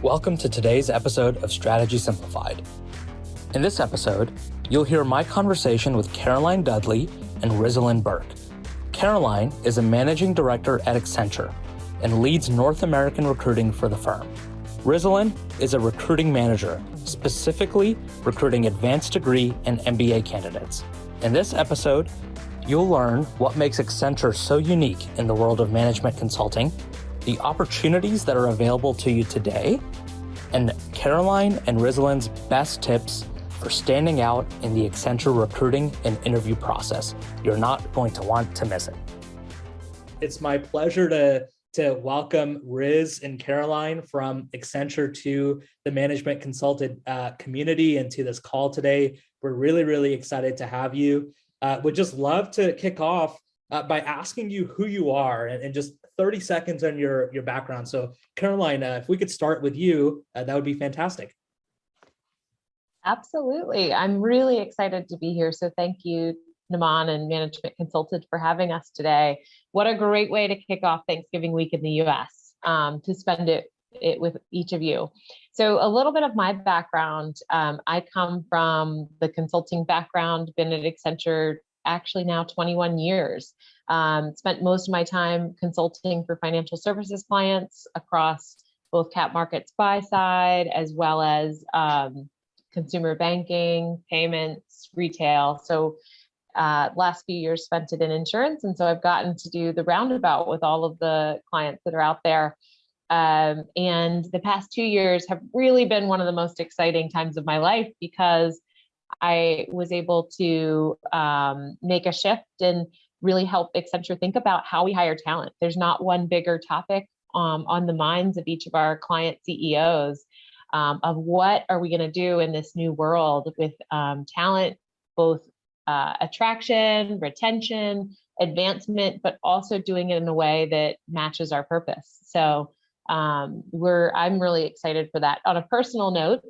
Welcome to today's episode of Strategy Simplified. In this episode, you'll hear my conversation with Caroline Dudley and Rizzalyn Burke. Caroline is a managing director at Accenture and leads North American recruiting for the firm. Rizzalyn is a recruiting manager, specifically recruiting advanced degree and MBA candidates. In this episode, you'll learn what makes Accenture so unique in the world of management consulting, the opportunities that are available to you today, and Caroline and Rizzalyn's best tips for standing out in the Accenture recruiting and interview process. You're not going to want to miss it. It's my pleasure to welcome Riz and Caroline from Accenture to the management consultant community and to this call today. We're really excited to have you. Would just love to kick off by asking you who you are and just 30 seconds on your background. So Caroline, if we could start with you, that would be fantastic. Absolutely. I'm really excited to be here. So thank you, Naman and Management Consultant, for having us today. What a great way to kick off Thanksgiving week in the US, to spend it with each of you. So a little bit of my background, I come from the consulting background, been at Accenture actually now 21 years. Spent most of my time consulting for financial services clients across both cap markets buy side, as well as consumer banking, payments, retail. So last few years spent it in insurance. And so I've gotten to do the roundabout with all of the clients that are out there. And the past 2 years have really been one of the most exciting times of my life because I was able to make a shift and really help Accenture think about how we hire talent. There's not one bigger topic on the minds of each of our client CEOs of what are we going to do in this new world with talent, both attraction, retention, advancement, but also doing it in a way that matches our purpose. So I'm really excited for that. On a personal note,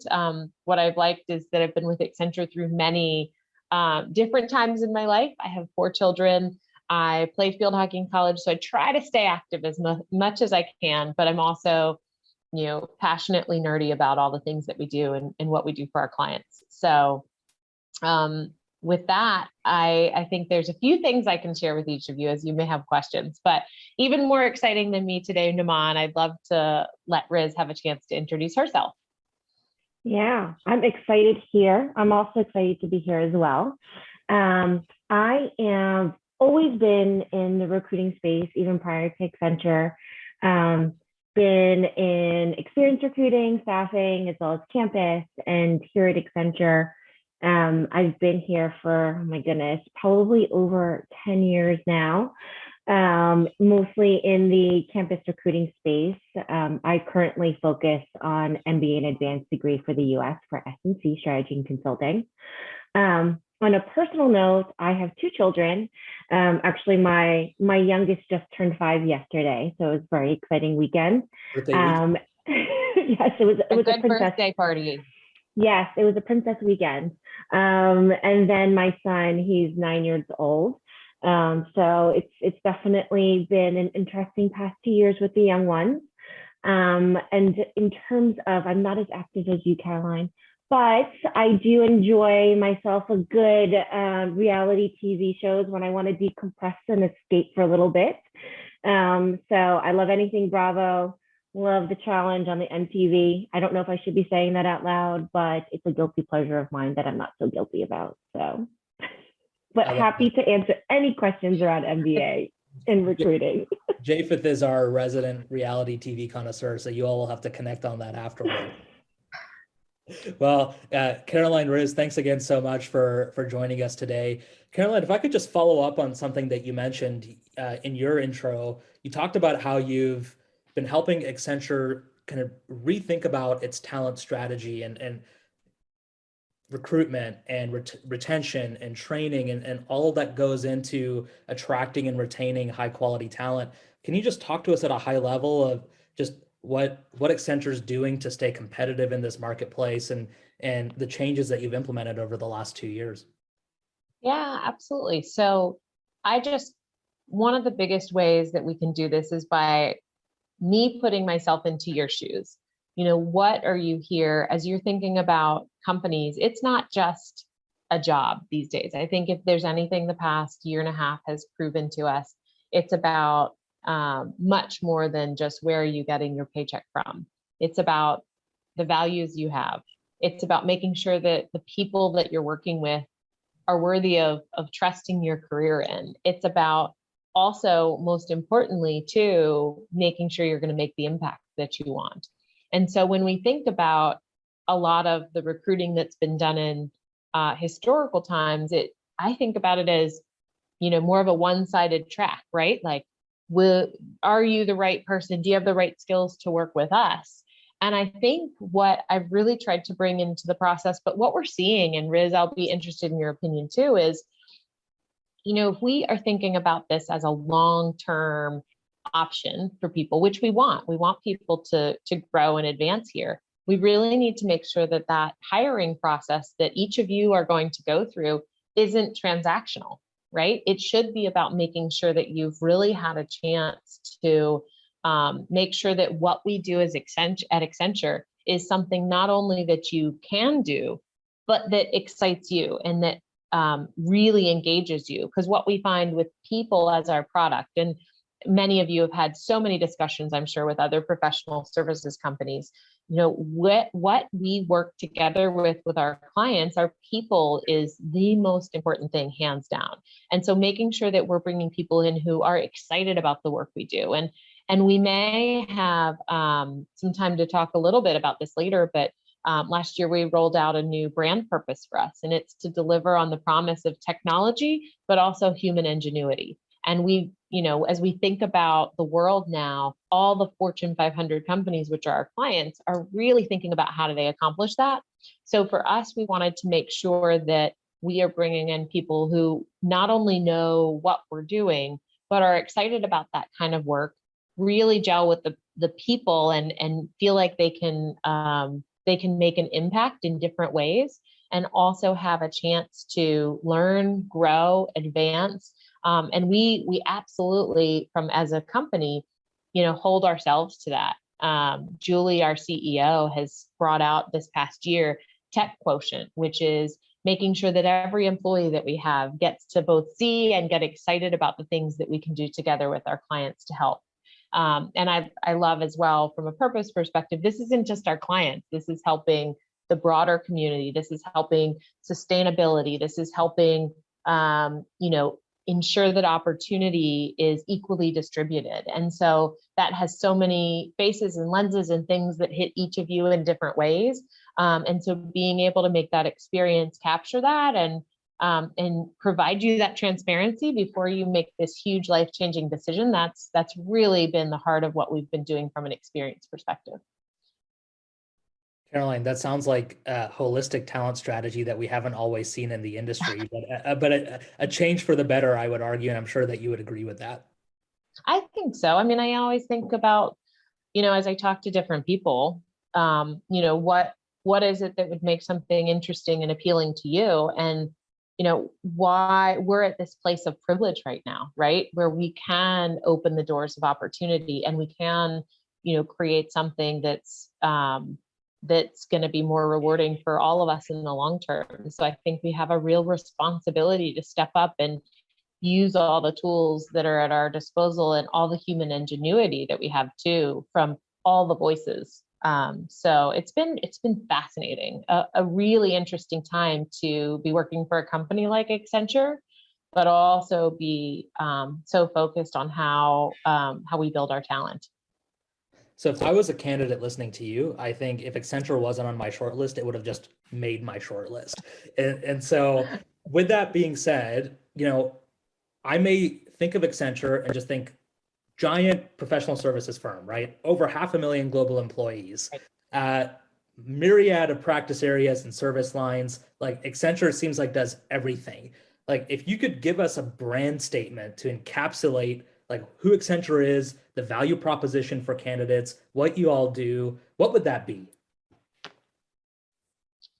what I've liked is that I've been with Accenture through many different times in my life. I have 4 children. I play field hockey in college, so I try to stay active as much as I can, but I'm also, passionately nerdy about all the things that we do and what we do for our clients. So with that, I think there's a few things I can share with each of you as you may have questions, but even more exciting than me today, Naman, I'd love to let Riz have a chance to introduce herself. Yeah, I'm excited here. I'm also excited to be here as well. I have always been in the recruiting space, even prior to Accenture. Been in experience recruiting, staffing, as well as campus, and here at Accenture. I've been here for, oh my goodness, probably over 10 years now, mostly in the campus recruiting space. I currently focus on MBA and advanced degree for the US for S&C Strategy and Consulting. On a personal note, I have 2 children. Actually, my youngest just turned 5 yesterday, so it was a very exciting weekend. Yes, it was a good birthday party. Yes, it was a princess weekend. And then my son, he's 9 years old. So it's definitely been an interesting past 2 years with the young ones. And in terms of, I'm not as active as you, Caroline, but I do enjoy myself a good reality TV shows when I want to decompress and escape for a little bit. So I love anything Bravo. Love the challenge on the MTV. I don't know if I should be saying that out loud, but it's a guilty pleasure of mine that I'm not so guilty about. So, but happy to answer any questions around MBA and recruiting. Japheth is our resident reality TV connoisseur, so you all will have to connect on that afterward. Well, Caroline, Riz, thanks again so much for joining us today. Caroline, if I could just follow up on something that you mentioned in your intro, you talked about how you've been helping Accenture kind of rethink about its talent strategy and recruitment and retention and training and all of that goes into attracting and retaining high quality talent. Can you just talk to us at a high level of just what Accenture is doing to stay competitive in this marketplace and the changes that you've implemented over the last 2 years? Yeah, absolutely. So one of the biggest ways that we can do this is by me putting myself into your shoes. what are you here as you're thinking about companies? It's not just a job these days. I think if there's anything the past year and a half has proven to us, it's about much more than just where are you getting your paycheck from. It's about the values you have. It's about making sure that the people that you're working with are worthy of trusting your career in. It's about also, most importantly, too, making sure you're going to make the impact that you want. And so when we think about a lot of the recruiting that's been done in historical times, I think about it as, more of a one-sided track, right? Like, are you the right person? Do you have the right skills to work with us? And I think what I've really tried to bring into the process, but what we're seeing, and Riz, I'll be interested in your opinion too, is, if we are thinking about this as a long-term option for people, which we want people to grow and advance here. We really need to make sure that that hiring process that each of you are going to go through isn't transactional, right? It should be about making sure that you've really had a chance to make sure that what we do as at Accenture is something not only that you can do, but that excites you and that really engages you. Because what we find with people as our product, and many of you have had so many discussions, I'm sure, with other professional services companies, what we work together with our clients, our people, is the most important thing, hands down. And so making sure that we're bringing people in who are excited about the work we do. And we may have some time to talk a little bit about this later, but last year we rolled out a new brand purpose for us, and it's to deliver on the promise of technology, but also human ingenuity. And we, as we think about the world now, all the Fortune 500 companies, which are our clients, are really thinking about how do they accomplish that. So for us, we wanted to make sure that we are bringing in people who not only know what we're doing, but are excited about that kind of work, really gel with the people and feel like they can make an impact in different ways, and also have a chance to learn, grow, advance. And we absolutely, as a company, hold ourselves to that. Julie, our CEO, has brought out this past year Tech Quotient, which is making sure that every employee that we have gets to both see and get excited about the things that we can do together with our clients to help. And I love as well, from a purpose perspective, this isn't just our clients. This is helping the broader community. This is helping sustainability. This is helping, ensure that opportunity is equally distributed. And so that has so many faces and lenses and things that hit each of you in different ways. And so being able to make that experience capture that and provide you that transparency before you make this huge life-changing decision, that's really been the heart of what we've been doing from an experience perspective. Caroline, that sounds like a holistic talent strategy that we haven't always seen in the industry, but a change for the better, I would argue, and I'm sure that you would agree with that. I think so. I mean, I always think about, as I talk to different people, what is it that would make something interesting and appealing to you? And, why we're at this place of privilege right now, right? Where we can open the doors of opportunity, and we can, create something that's going to be more rewarding for all of us in the long term. So I think we have a real responsibility to step up and use all the tools that are at our disposal and all the human ingenuity that we have too, from all the voices. So it's been fascinating, a really interesting time to be working for a company like Accenture, but also be so focused on how we build our talent. So if I was a candidate listening to you, I think if Accenture wasn't on my shortlist, it would have just made my shortlist. And so with that being said, I may think of Accenture and just think giant professional services firm, right? Over 500,000 global employees, myriad of practice areas and service lines. Like Accenture seems like does everything. Like if you could give us a brand statement to encapsulate like who Accenture is, the value proposition for candidates, what you all do, what would that be?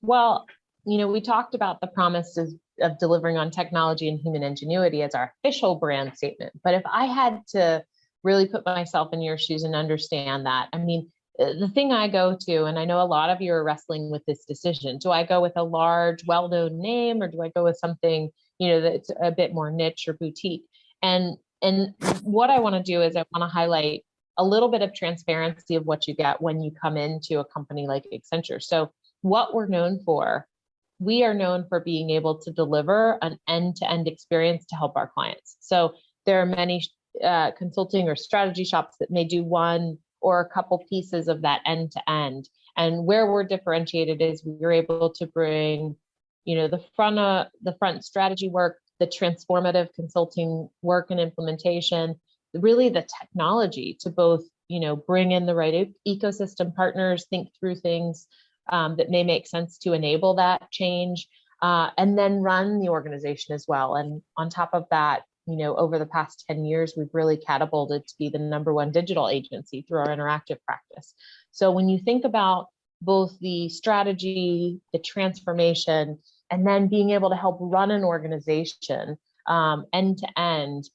Well, we talked about the promises of delivering on technology and human ingenuity as our official brand statement. But if I had to really put myself in your shoes and understand that, I mean, the thing I go to, and I know a lot of you are wrestling with this decision, do I go with a large, well-known name, or do I go with something, that's a bit more niche or boutique? And what I want to do is I want to highlight a little bit of transparency of what you get when you come into a company like Accenture. So what we're known for, we are known for being able to deliver an end-to-end experience to help our clients. So there are many consulting or strategy shops that may do one or a couple pieces of that end-to-end. And where we're differentiated is we're able to bring, the front strategy work, the transformative consulting work and implementation, really the technology to both, bring in the right ecosystem partners, think through things that may make sense to enable that change, and then run the organization as well. And on top of that, over the past 10 years, we've really catapulted to be the #1 digital agency through our interactive practice. So when you think about both the strategy, the transformation, and then being able to help run an organization end to end,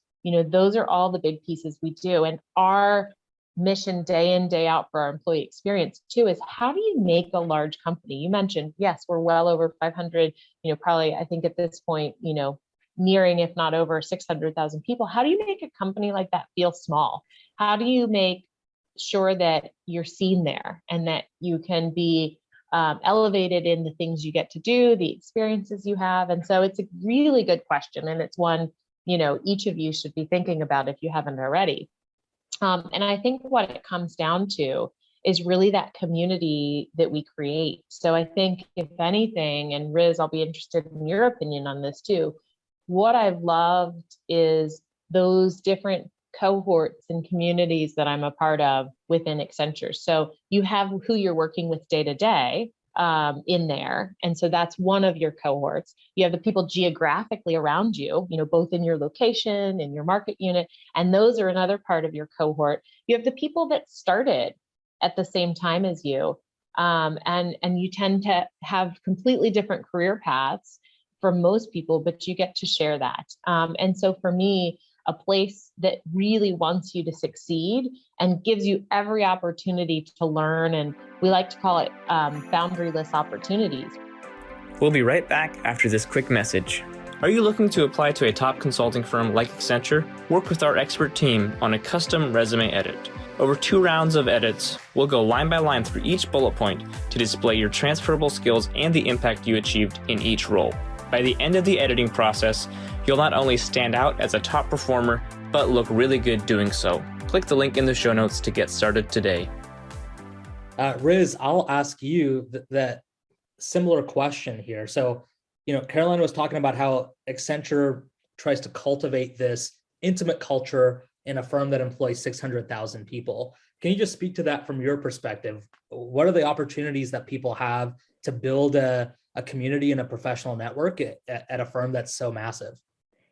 those are all the big pieces we do. And our mission day in, day out for our employee experience too is, how do you make a large company? You mentioned, yes, we're well over 500, probably, I think at this point, nearing, if not over 600,000 people. How do you make a company like that feel small? How do you make sure that you're seen there and that you can be elevated in the things you get to do, the experiences you have? And so it's a really good question. And it's one, each of you should be thinking about if you haven't already. And I think what it comes down to is really that community that we create. So I think, if anything, and Riz, I'll be interested in your opinion on this too, what I've loved is those different cohorts and communities that I'm a part of within Accenture. So you have who you're working with day to day in there. And so that's one of your cohorts. You have the people geographically around you, both in your location, in your market unit, and those are another part of your cohort. You have the people that started at the same time as you, and you tend to have completely different career paths for most people, but you get to share that. And so for me, a place that really wants you to succeed and gives you every opportunity to learn, and we like to call it boundaryless opportunities. We'll be right back after this quick message. Are you looking to apply to a top consulting firm like Accenture? Work with our expert team on a custom resume edit. Over 2 rounds of edits, we'll go line by line through each bullet point to display your transferable skills and the impact you achieved in each role. By the end of the editing process, you'll not only stand out as a top performer, but look really good doing so. Click the link in the show notes to get started today. Riz, I'll ask you that similar question here. So, Caroline was talking about how Accenture tries to cultivate this intimate culture in a firm that employs 600,000 people. Can you just speak to that from your perspective? What are the opportunities that people have to build a community and a professional network at a firm that's so massive?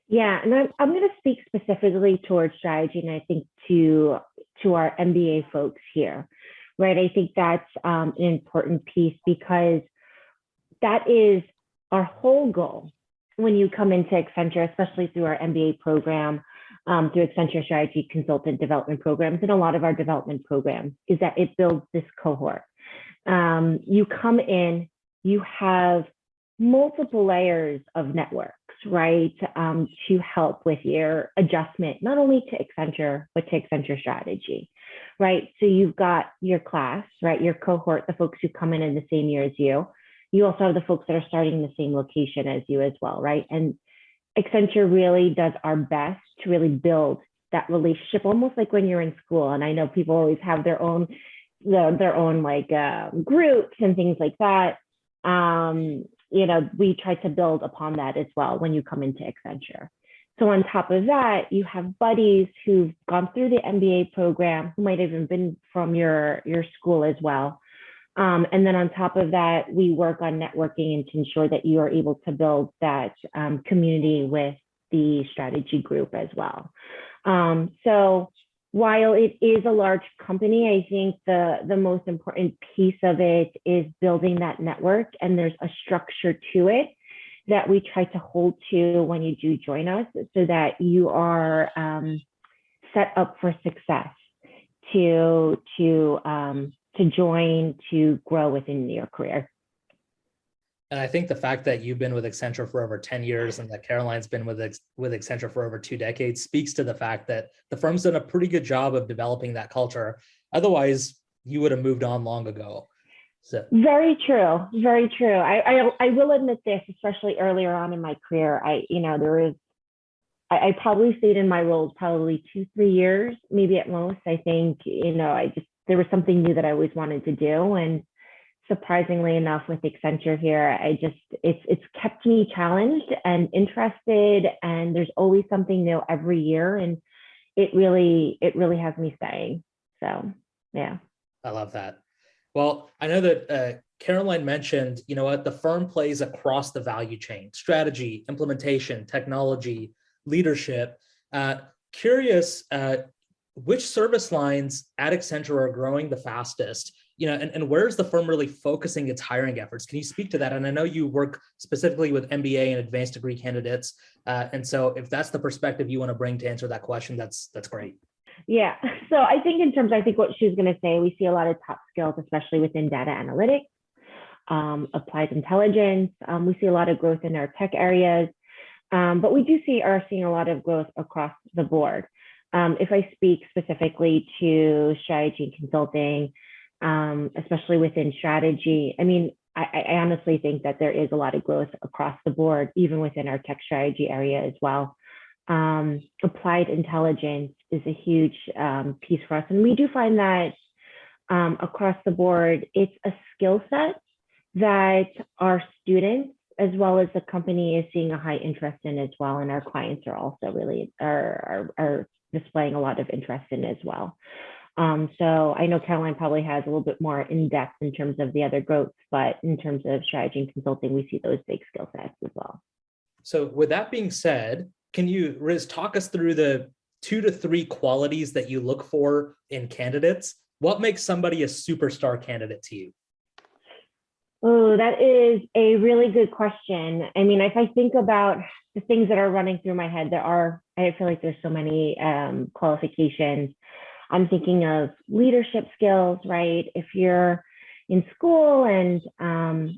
Yeah, and I'm going to speak specifically towards strategy, and I think to our MBA folks here, right? I think that's an important piece, because that is our whole goal when you come into Accenture, especially through our MBA program, through Accenture Strategy Consultant Development Programs, and a lot of our development programs, is that it builds this cohort. You come in, you have multiple layers of networks, right, to help with your adjustment, not only to Accenture, but to Accenture Strategy, right? So you've got your class, right, your cohort, the folks who come in the same year as you. You also have the folks that are starting in the same location as you as well, right? And Accenture really does our best to really build that relationship, almost like when you're in school. And I know people always have their own like groups and things like that. We try to build upon that as well when you come into Accenture. So on top of that, you have buddies who've gone through the MBA program, who might have even been from your school as well. And then on top of that, we work on networking and to ensure that you are able to build that community with the strategy group as well. So while it is a large company, I think the most important piece of it is building that network, and there's a structure to it that we try to hold to when you do join us, so that you are set up for success to to join to grow within your career. And I think the fact that you've been with Accenture for over 10 years and that Caroline's been with Accenture for over 2 decades speaks to the fact that the firm's done a pretty good job of developing that culture. Otherwise, you would have moved on long ago. So. Very true. Very true. I will admit this, especially earlier on in my career. I probably stayed in my roles probably 2-3 years, maybe at most. I think, there was something new that I always wanted to do. And surprisingly enough, with Accenture here, it's kept me challenged and interested, and there's always something new every year. And it really has me staying. So, yeah. I love that. Well, I know that Caroline mentioned, the firm plays across the value chain: strategy, implementation, technology, leadership. Curious, which service lines at Accenture are growing the fastest? And where is the firm really focusing its hiring efforts? Can you speak to that? And I know you work specifically with MBA and advanced degree candidates. And so if that's the perspective you want to bring to answer that question, that's great. Yeah. So I think what she was going to say, we see a lot of top skills, especially within data analytics, applied intelligence. We see a lot of growth in our tech areas, but we are seeing a lot of growth across the board. If I speak specifically to strategy and consulting, especially within strategy, I honestly think that there is a lot of growth across the board, even within our tech strategy area as well. Applied intelligence is a huge piece for us. And we do find that across the board, it's a skill set that our students, as well as the company, is seeing a high interest in as well. And our clients are also really are displaying a lot of interest in as well. So I know Caroline probably has a little bit more in depth in terms of the other growths, but in terms of strategy and consulting, we see those big skill sets as well. So with that being said, can you, Riz, talk us through the 2 to 3 qualities that you look for in candidates? What makes somebody a superstar candidate to you? Oh, that is a really good question. If I think about the things that are running through my head, I feel like there's so many qualifications. I'm thinking of leadership skills, right? If you're in school and,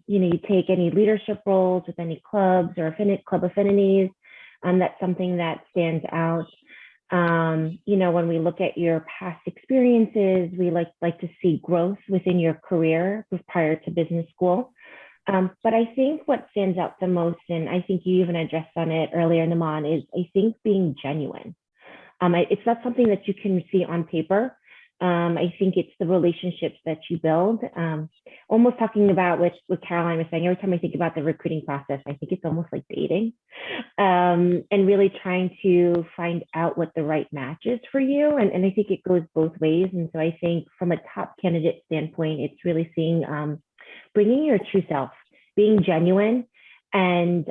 you take any leadership roles with any clubs or club affinities, that's something that stands out. When we look at your past experiences, we like to see growth within your career prior to business school. But I think what stands out the most, and I think you even addressed on it earlier, Naman, is I think being genuine. It's not something that you can see on paper. I think it's the relationships that you build. Almost talking about what Caroline was saying, every time I think about the recruiting process, I think it's almost like dating, and really trying to find out what the right match is for you. And I think it goes both ways. And so I think from a top candidate standpoint, it's really seeing, bringing your true self, being genuine, and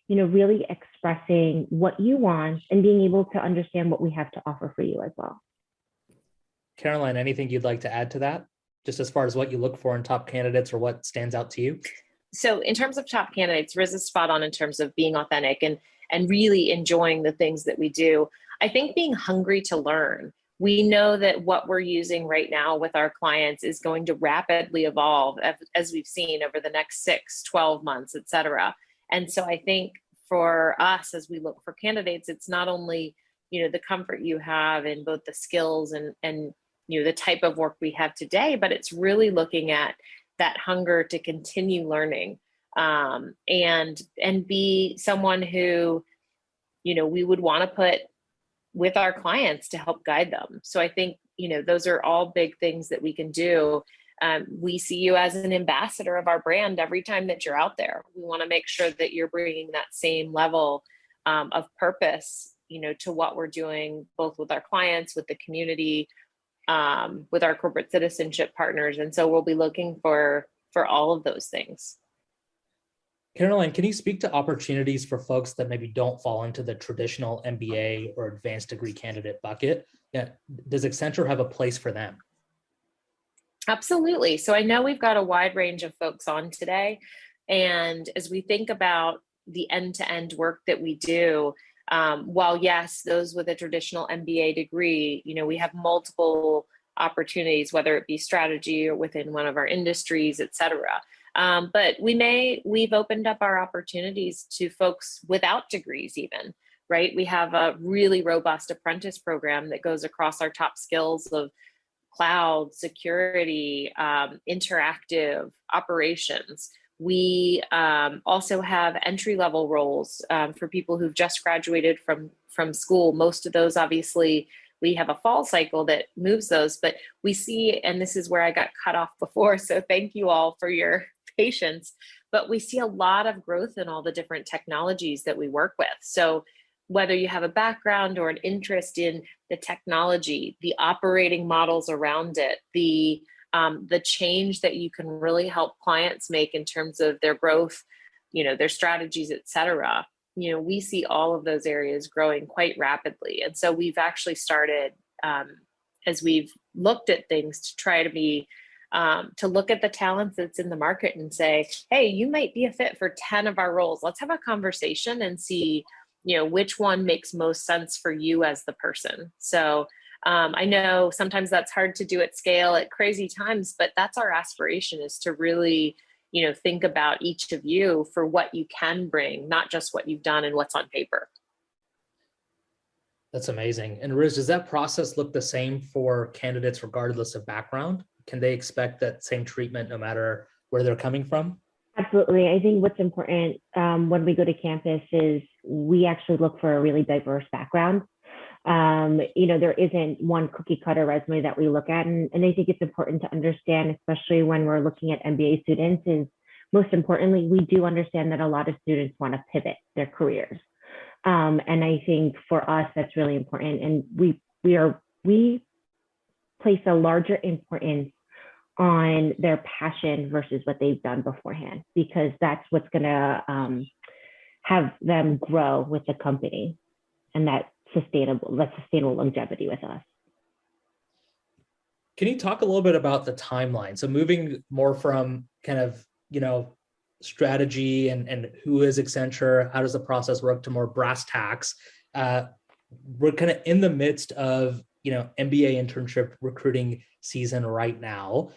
really expressing what you want and being able to understand what we have to offer for you as well. Caroline, anything you'd like to add to that, just as far as what you look for in top candidates or what stands out to you? So in terms of top candidates, Riz is spot on in terms of being authentic and really enjoying the things that we do. I think being hungry to learn. We know that what we're using right now with our clients is going to rapidly evolve, as we've seen over the next 6, 12 months, et cetera. And so I think for us, as we look for candidates, it's not only, the comfort you have in both the skills and the type of work we have today, but it's really looking at that hunger to continue learning, and be someone who, we would want to put with our clients to help guide them. So I think, those are all big things that we can do. We see you as an ambassador of our brand every time that you're out there. We want to make sure that you're bringing that same level of purpose, to what we're doing, both with our clients, with the community, with our corporate citizenship partners. And so we'll be looking for all of those things. Caroline, can you speak to opportunities for folks that maybe don't fall into the traditional MBA or advanced degree candidate bucket? Yeah. Does Accenture have a place for them? Absolutely. So I know we've got a wide range of folks on today. And as we think about the end-to-end work that we do, while yes, those with a traditional MBA degree, we have multiple opportunities, whether it be strategy or within one of our industries, et cetera. But we've opened up our opportunities to folks without degrees even, right? We have a really robust apprentice program that goes across our top skills of cloud, security, interactive operations. We also have entry-level roles for people who've just graduated from school. Most of those, obviously, we have a fall cycle that moves those, but we see, and this is where I got cut off before, so thank you all for your patience, but we see a lot of growth in all the different technologies that we work with. So whether you have a background or an interest in the technology, the operating models around it, the change that you can really help clients make in terms of their growth, their strategies, et cetera, we see all of those areas growing quite rapidly. And so we've actually started, as we've looked at things, to try to be, to look at the talents that's in the market and say, hey, you might be a fit for 10 of our roles. Let's have a conversation and see, which one makes most sense for you as the person. So I know sometimes that's hard to do at scale at crazy times, but that's our aspiration, is to really think about each of you for what you can bring, not just what you've done and what's on paper. That's amazing. And Riz, does that process look the same for candidates regardless of background? Can they expect that same treatment no matter where they're coming from? Absolutely. I think what's important when we go to campus is we actually look for a really diverse background. There isn't one cookie cutter resume that we look at. And I think it's important to understand, especially when we're looking at MBA students, is most importantly, we do understand that a lot of students want to pivot their careers. And I think for us, that's really important. And we place a larger importance on their passion versus what they've done beforehand, because that's what's going to have them grow with the company, and that sustainable longevity with us. Can you talk a little bit about the timeline? So moving more from kind of, strategy and who is Accenture, how does the process work, to more brass tacks. We're kind of in the midst of, MBA internship recruiting season right now.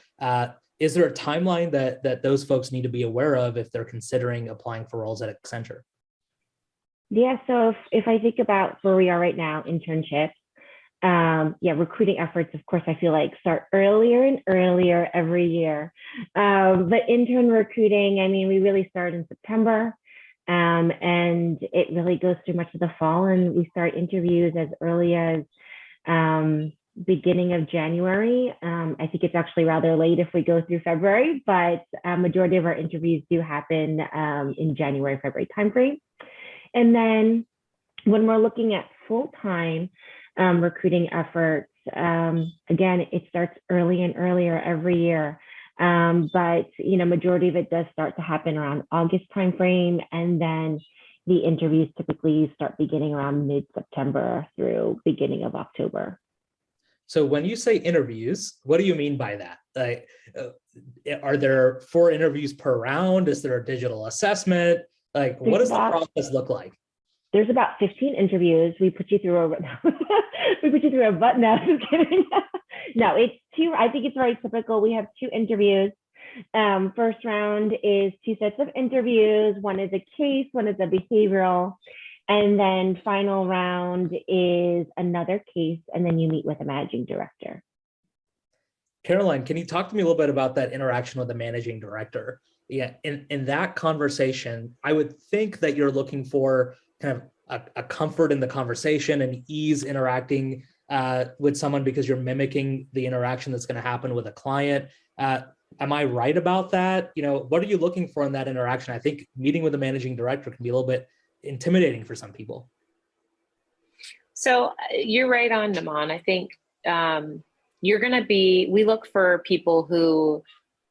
Is there a timeline that those folks need to be aware of if they're considering applying for roles at Accenture? Yeah, so if I think about where we are right now, internships, recruiting efforts, of course, I feel like start earlier and earlier every year. But intern recruiting, we really start in September, and it really goes through much of the fall, and we start interviews as early as beginning of January. I think it's actually rather late if we go through February, but majority of our interviews do happen in January, February timeframe. And then when we're looking at full-time recruiting efforts, again, it starts early and earlier every year. But majority of it does start to happen around August timeframe, and then the interviews typically start beginning around mid-September through beginning of October. So when you say interviews, what do you mean by that? Like, are there 4 interviews per round? Is there a digital assessment? Like, what does the process look like? There's about 15 interviews. We put you through a button. No, just kidding. No, it's 2. I think it's very typical. We have 2 interviews. First round is 2 sets of interviews. One is a case, one is a behavioral. And then final round is another case, and then you meet with a managing director. Caroline, can you talk to me a little bit about that interaction with the managing director? Yeah, in that conversation, I would think that you're looking for kind of a comfort in the conversation and ease interacting with someone, because you're mimicking the interaction that's going to happen with a client. Am I right about that? What are you looking for in that interaction? I think meeting with the managing director can be a little bit intimidating for some people. So you're right on, Naman. I think we look for people who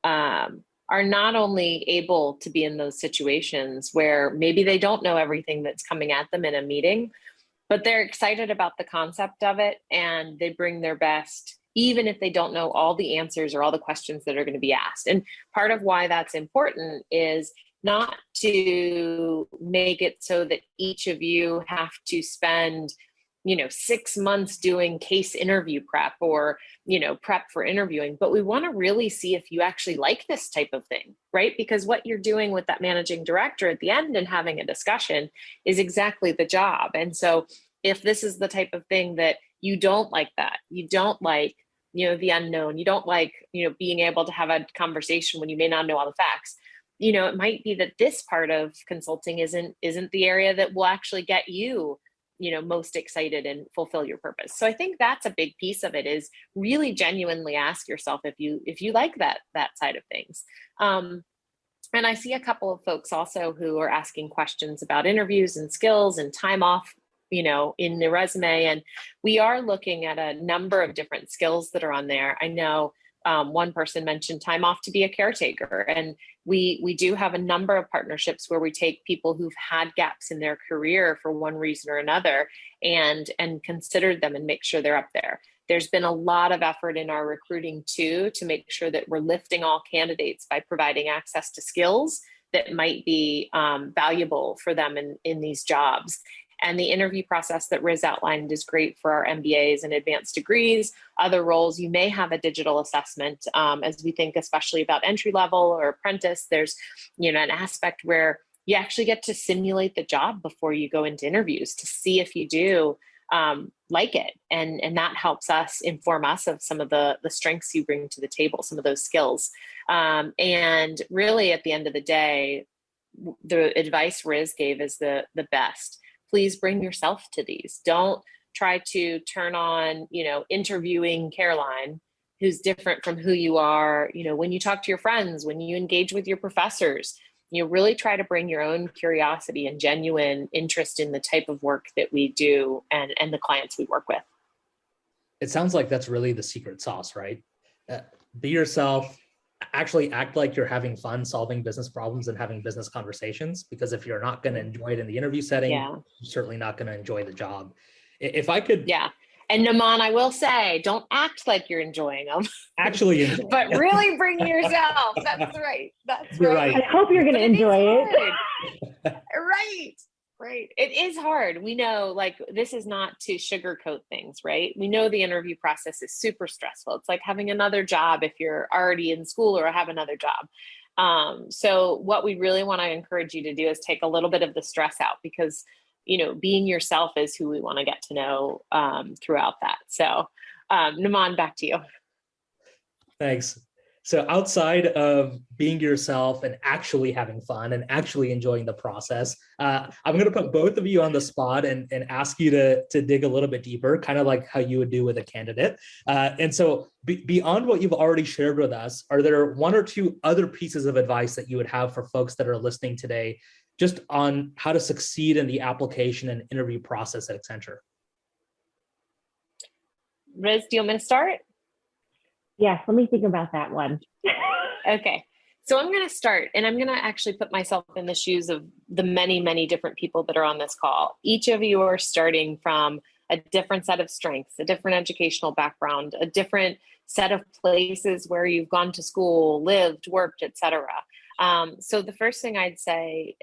are not only able to be in those situations where maybe they don't know everything that's coming at them in a meeting, but they're excited about the concept of it, and they bring their best, even if they don't know all the answers or all the questions that are going to be asked. And part of why that's important is not to make it so that each of you have to spend 6 months doing case interview prep or, prep for interviewing, but we want to really see if you actually like this type of thing, right? Because what you're doing with that managing director at the end and having a discussion is exactly the job. And so if this is the type of thing that you don't like, that you don't like, the unknown, you don't like, being able to have a conversation when you may not know all the facts, it might be that this part of consulting isn't the area that will actually get you, most excited and fulfill your purpose. So I think that's a big piece of it, is really genuinely ask yourself if you like that side of things. And I see a couple of folks also who are asking questions about interviews and skills and time off, in the resume. And we are looking at a number of different skills that are on there. I know one person mentioned time off to be a caretaker. And we do have a number of partnerships where we take people who've had gaps in their career for one reason or another and consider them and make sure they're up there. There's been a lot of effort in our recruiting too, to make sure that we're lifting all candidates by providing access to skills that might be valuable for them in these jobs. And the interview process that Riz outlined is great for our MBAs and advanced degrees. Other roles, you may have a digital assessment. As we think especially about entry level or apprentice, there's an aspect where you actually get to simulate the job before you go into interviews to see if you do like it. And that helps us inform us of some of the strengths you bring to the table, some of those skills. And really at the end of the day, the advice Riz gave is the best. Please bring yourself to these. Don't try to turn on, interviewing Caroline, who's different from who you are, when you talk to your friends, when you engage with your professors. Really try to bring your own curiosity and genuine interest in the type of work that we do and the clients we work with. It sounds like that's really the secret sauce, right? Be yourself, actually act like you're having fun solving business problems and having business conversations, because if you're not going to enjoy it in the interview setting, you're certainly not going to enjoy the job. If I could... Yeah. And Naman, I will say, don't act like you're enjoying them. Actually enjoy but really bring yourself. That's right. That's You're right. I hope you're going to enjoy it. Right. It is hard. We know, this is not to sugarcoat things, right? We know the interview process is super stressful. It's like having another job if you're already in school or have another job. So what we really want to encourage you to do is take a little bit of the stress out, because being yourself is who we want to get to know throughout that. So Naman, back to you. Thanks. So outside of being yourself and actually having fun and actually enjoying the process, I'm going to put both of you on the spot and ask you to dig a little bit deeper, kind of like how you would do with a candidate. And so beyond what you've already shared with us, are there one or two other pieces of advice that you would have for folks that are listening today, just on how to succeed in the application and interview process at Accenture? Riz, do you want me to start? Yes, let me think about that one. Okay. So I'm going to start, and I'm going to actually put myself in the shoes of the many, many different people that are on this call. Each of you are starting from a different set of strengths, a different educational background, a different set of places where you've gone to school, lived, worked, etc. So the first thing I'd say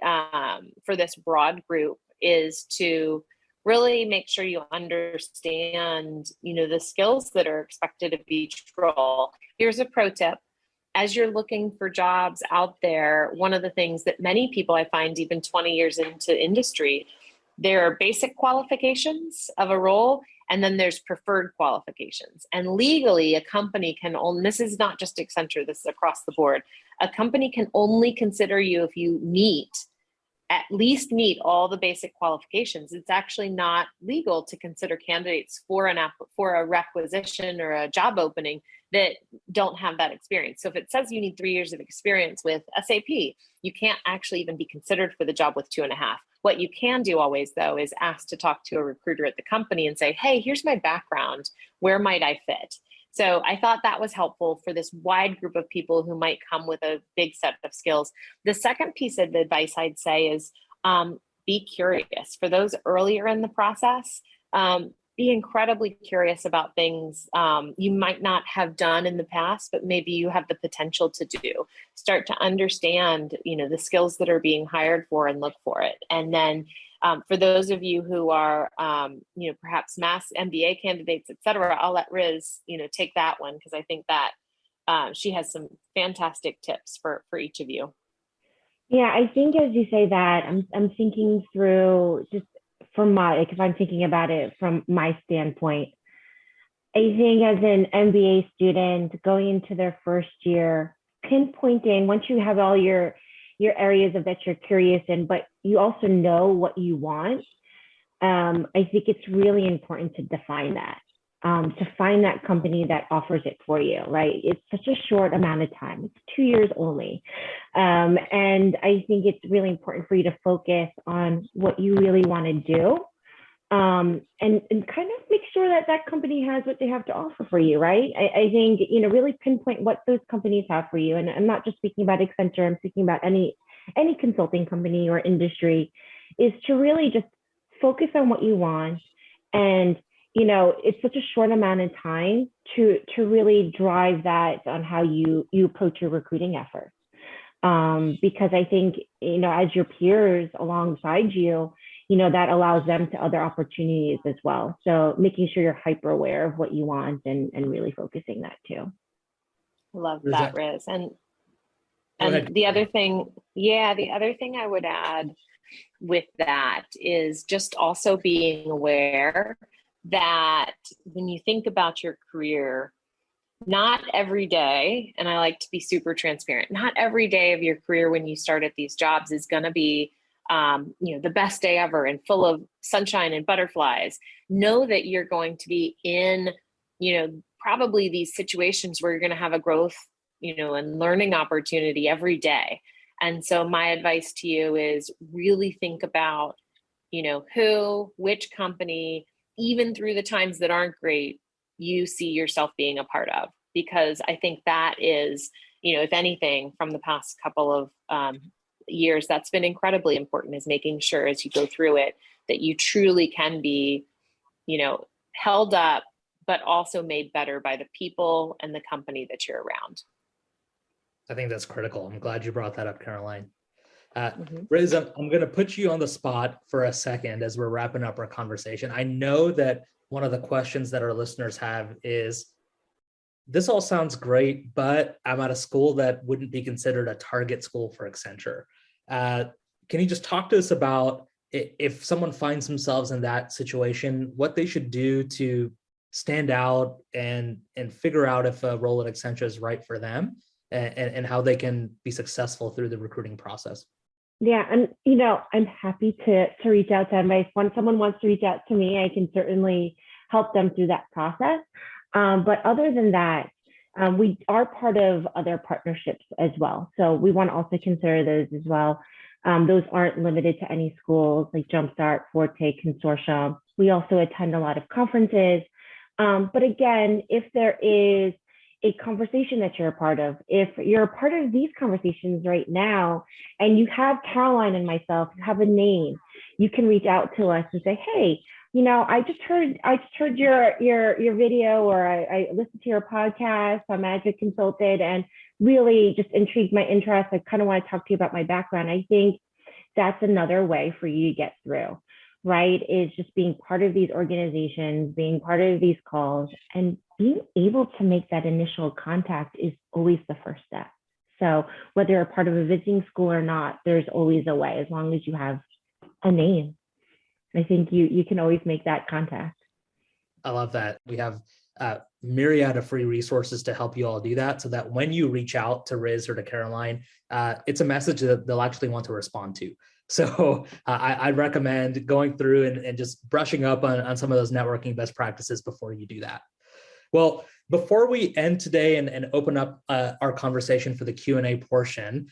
for this broad group is to really make sure you understand, the skills that are expected of each role. Here's a pro tip. As you're looking for jobs out there, one of the things that many people I find, even 20 years into industry, there are basic qualifications of a role, and then there's preferred qualifications. And legally, a company can only, this is not just Accenture, this is across the board, a company can only consider you if you at least meet all the basic qualifications. It's actually not legal to consider candidates for a requisition or a job opening that don't have that experience. So if it says you need 3 years of experience with SAP, you can't actually even be considered for the job with 2.5. What you can do always, though, is ask to talk to a recruiter at the company and say, hey, here's my background. Where might I fit? So I thought that was helpful for this wide group of people who might come with a big set of skills. The second piece of advice I'd say is be curious. For those earlier in the process, be incredibly curious about things you might not have done in the past, but maybe you have the potential to do. Start to understand, the skills that are being hired for and look for it. And then For those of you who are, perhaps mass MBA candidates, et cetera, I'll let Riz, take that one, because I think that she has some fantastic tips for each of you. Yeah, I think as you say that, I'm thinking through just from if I'm thinking about it from my standpoint, I think as an MBA student going into their first year, pinpointing once you have all your areas of that you're curious in, but you also know what you want. I think it's really important to define that, to find that company that offers it for you, right? It's such a short amount of time. It's 2 years only. And I think it's really important for you to focus on what you really want to do. And kind of make sure that that company has what they have to offer for you, right? I think, really pinpoint what those companies have for you. And I'm not just speaking about Accenture, I'm speaking about any consulting company or industry, is to really just focus on what you want. And, it's such a short amount of time to really drive that on how you approach your recruiting efforts. Because I think, as your peers alongside you, that allows them to other opportunities as well. So making sure you're hyper aware of what you want and really focusing that too. Love that, Riz. And the other thing I would add with that is just also being aware that when you think about your career, not every day, and I like to be super transparent, not every day of your career when you start at these jobs is going to be the best day ever and full of sunshine and butterflies. Know that you're going to be in, probably these situations where you're going to have a growth, and learning opportunity every day. And so my advice to you is really think about, which company, even through the times that aren't great, you see yourself being a part of, because I think that is, if anything from the past couple of years, that's been incredibly important, is making sure as you go through it that you truly can be, held up, but also made better by the people and the company that you're around. I think that's critical. I'm glad you brought that up, Caroline. Riz, I'm going to put you on the spot for a second as we're wrapping up our conversation. I know that one of the questions that our listeners have is, this all sounds great, but I'm at a school that wouldn't be considered a target school for Accenture. Can you just talk to us about, if someone finds themselves in that situation, what they should do to stand out and figure out if a role at Accenture is right for them, and how they can be successful through the recruiting process? Yeah, and I'm happy to reach out to them. If someone wants to reach out to me, I can certainly help them through that process. But other than that, we are part of other partnerships as well. So we want to also consider those as well. Those aren't limited to any schools like Jumpstart, Forte, Consortium. We also attend a lot of conferences. But again, if there is a conversation that you're a part of, if you're a part of these conversations right now and you have Caroline and myself, you have a name, you can reach out to us and say, hey, I just heard your video, or I listened to your podcast on Magic Consulted and really just intrigued my interest. I kind of want to talk to you about my background. I think that's another way for you to get through, right? Is just being part of these organizations, being part of these calls, and being able to make that initial contact is always the first step. So whether you're a part of a visiting school or not, there's always a way, as long as you have a name. I think you can always make that contact. I love that. We have a myriad of free resources to help you all do that, so that when you reach out to Riz or to Caroline, it's a message that they'll actually want to respond to. So I recommend going through and just brushing up on some of those networking best practices before you do that. Well, before we end today and open up our conversation for the Q&A portion,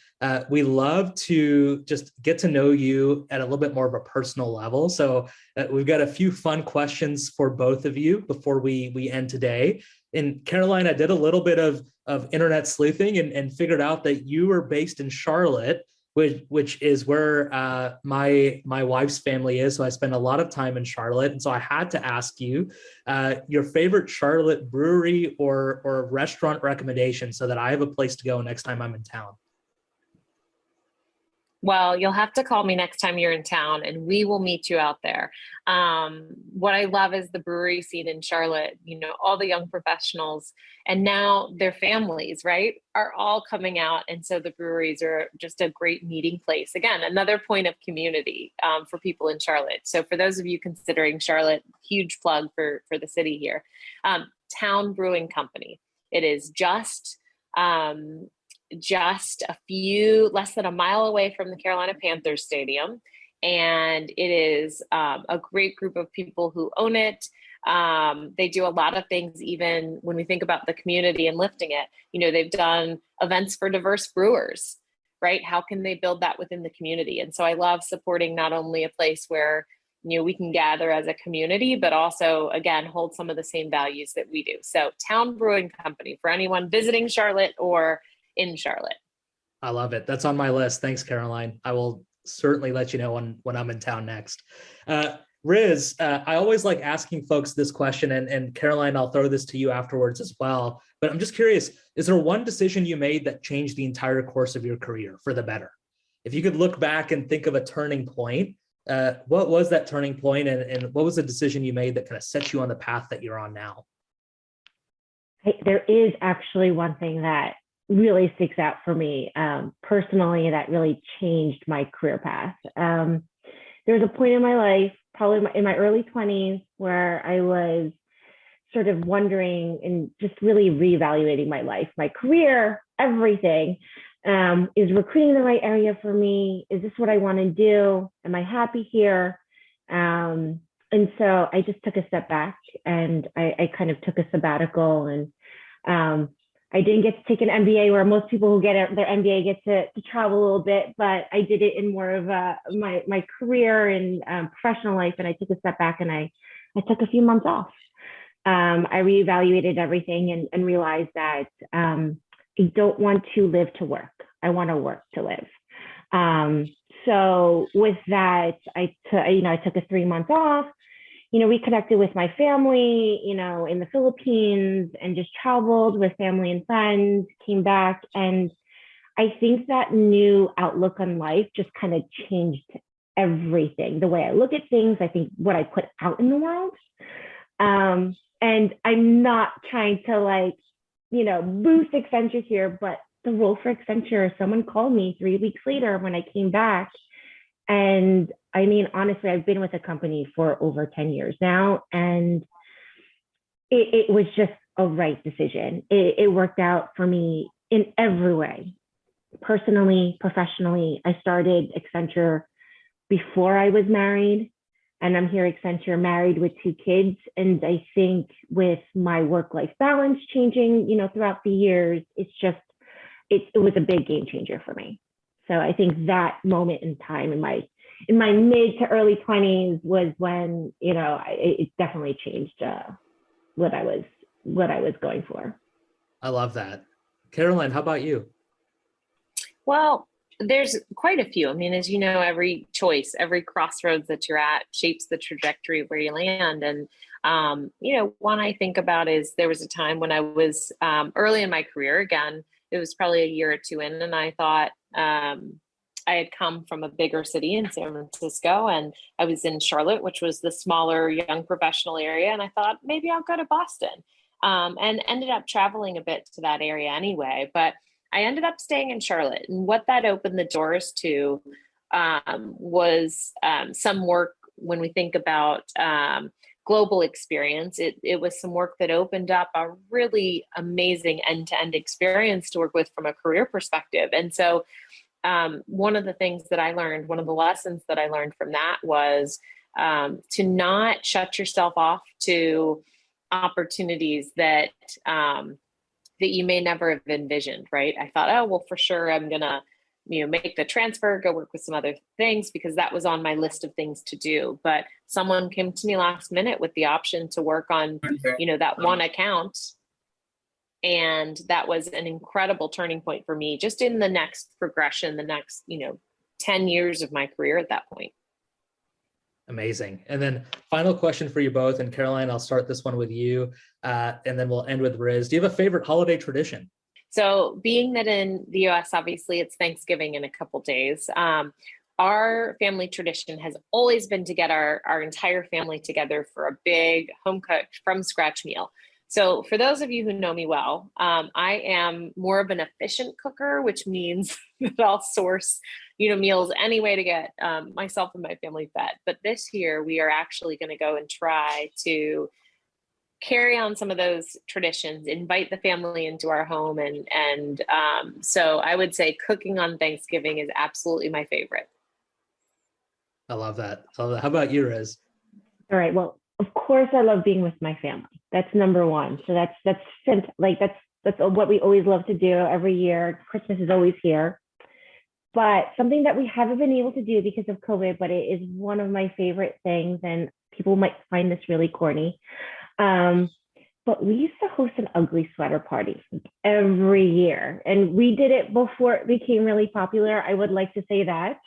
we love to just get to know you at a little bit more of a personal level. So we've got a few fun questions for both of you before we end today. And Caroline, I did a little bit of internet sleuthing and figured out that you were based in Charlotte, which is where my wife's family is. So I spend a lot of time in Charlotte. And so I had to ask you your favorite Charlotte brewery or restaurant recommendation so that I have a place to go next time I'm in town. Well, you'll have to call me next time you're in town and we will meet you out there. What I love is the brewery scene in Charlotte, all the young professionals and now their families, right, are all coming out. And so the breweries are just a great meeting place. Again, another point of community for people in Charlotte. So for those of you considering Charlotte, huge plug for the city here. Town Brewing Company. It is just a few less than a mile away from the Carolina Panthers Stadium. And it is a great group of people who own it. They do a lot of things, even when we think about the community and lifting it. They've done events for diverse brewers, right? How can they build that within the community? And so I love supporting not only a place where we can gather as a community, but also, again, hold some of the same values that we do. So Town Brewing Company, for anyone visiting Charlotte or in Charlotte. I love it. That's on my list. Thanks, Caroline. I will certainly let you know when I'm in town next. Riz, I always like asking folks this question, and Caroline, I'll throw this to you afterwards as well. But I'm just curious, is there one decision you made that changed the entire course of your career for the better? If you could look back and think of a turning point, what was that turning point, and what was the decision you made that kind of set you on the path that you're on now? There is actually one thing that really sticks out for me personally that really changed my career path. There was a point in my life, probably in my early 20s, where I was sort of wondering and just really reevaluating my life, my career, everything. Is recruiting the right area for me? Is this what I want to do? Am I happy here? And so I just took a step back and I kind of took a sabbatical, and I didn't get to take an MBA where most people who get their MBA get to travel a little bit, but I did it in more of my career and professional life. And I took a step back and I took a few months off. I reevaluated everything and realized that I don't want to live to work. I want to work to live. So with that, I took a 3 months off. Reconnected with my family, in the Philippines, and just traveled with family and friends, came back. And I think that new outlook on life just kind of changed everything. The way I look at things, I think what I put out in the world. And I'm not trying to boost Accenture here, but the role for Accenture, someone called me 3 weeks later when I came back. And I mean, honestly, I've been with the company for over 10 years now, and it was just a right decision. It worked out for me in every way, personally, professionally. I started Accenture before I was married, and I'm here at Accenture married with 2 kids. And I think with my work-life balance changing, throughout the years, it was a big game changer for me. So I think that moment in time in my mid to early 20s was when, it definitely changed what I was going for. I love that. Caroline, how about you? Well, there's quite a few. I mean, as you know, every choice, every crossroads that you're at shapes the trajectory of where you land. And, one I think about is there was a time when I was early in my career. Again, it was probably a year or 2 in, and I thought, I had come from a bigger city in San Francisco, and I was in Charlotte, which was the smaller young professional area. And I thought maybe I'll go to Boston, and ended up traveling a bit to that area anyway. But I ended up staying in Charlotte, and what that opened the doors to was some work when we think about global experience. It was some work that opened up a really amazing end-to-end experience to work with from a career perspective. And so one of the things that I learned, one of the lessons that I learned from that was to not shut yourself off to opportunities that you may never have envisioned, right? I thought, oh, well, for sure, I'm going to make the transfer, go work with some other things, because that was on my list of things to do. But someone came to me last minute with the option to work on, that one account. And that was an incredible turning point for me, just in the next progression, the next, 10 years of my career at that point. Amazing. And then final question for you both. And Caroline, I'll start this one with you, and then we'll end with Riz. Do you have a favorite holiday tradition? So being that in the US, obviously it's Thanksgiving in a couple days, our family tradition has always been to get our entire family together for a big home cooked from scratch meal. So for those of you who know me well, I am more of an efficient cooker, which means that I'll source, meals any way to get myself and my family fed. But this year we are actually going to go and try to carry on some of those traditions, invite the family into our home. And so I would say cooking on Thanksgiving is absolutely my favorite. I love that. How about you, Riz? All right. Well, of course, I love being with my family. That's number one. So that's what we always love to do every year. Christmas is always here. But something that we haven't been able to do because of COVID, but it is one of my favorite things, and people might find this really corny. But we used to host an ugly sweater party every year, and we did it before it became really popular. I would like to say that.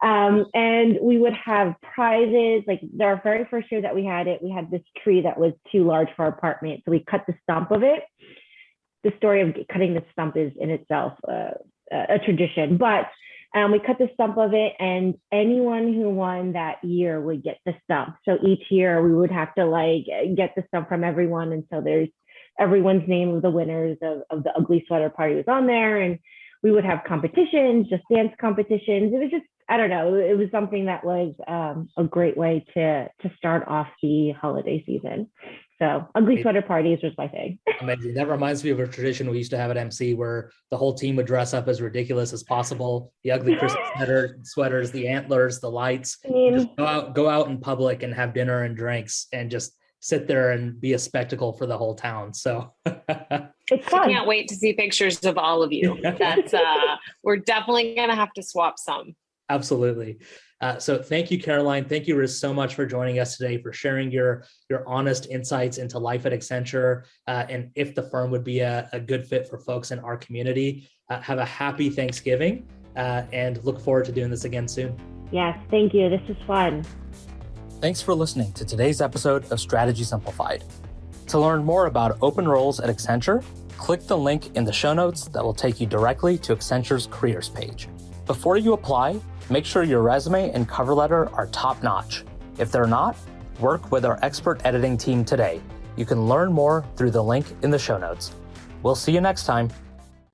And we would have prizes. Like our very first year that we had it, we had this tree that was too large for our apartment. So we cut the stump of it. The story of cutting the stump is in itself a tradition, but we cut the stump of it, and anyone who won that year would get the stump. So each year we would have to get the stump from everyone. And so there's everyone's name of the winners of the ugly sweater party was on there. And we would have competitions, just dance competitions. It was just, I don't know, it was something that was a great way to start off the holiday season. So ugly sweater parties was my thing. Amazing. That reminds me of a tradition we used to have at MC where the whole team would dress up as ridiculous as possible. The ugly Christmas sweaters, the antlers, the lights. Just go out in public and have dinner and drinks and just sit there and be a spectacle for the whole town. So it's fun. I can't wait to see pictures of all of you. That's we're definitely gonna have to swap some. Absolutely. So thank you, Caroline. Thank you, Riz, so much for joining us today, for sharing your honest insights into life at Accenture, and if the firm would be a good fit for folks in our community. Have a happy Thanksgiving, and look forward to doing this again soon. Yes, thank you. This was fun. Thanks for listening to today's episode of Strategy Simplified. To learn more about open roles at Accenture, click the link in the show notes that will take you directly to Accenture's careers page. Before you apply, make sure your resume and cover letter are top-notch. If they're not, work with our expert editing team today. You can learn more through the link in the show notes. We'll see you next time.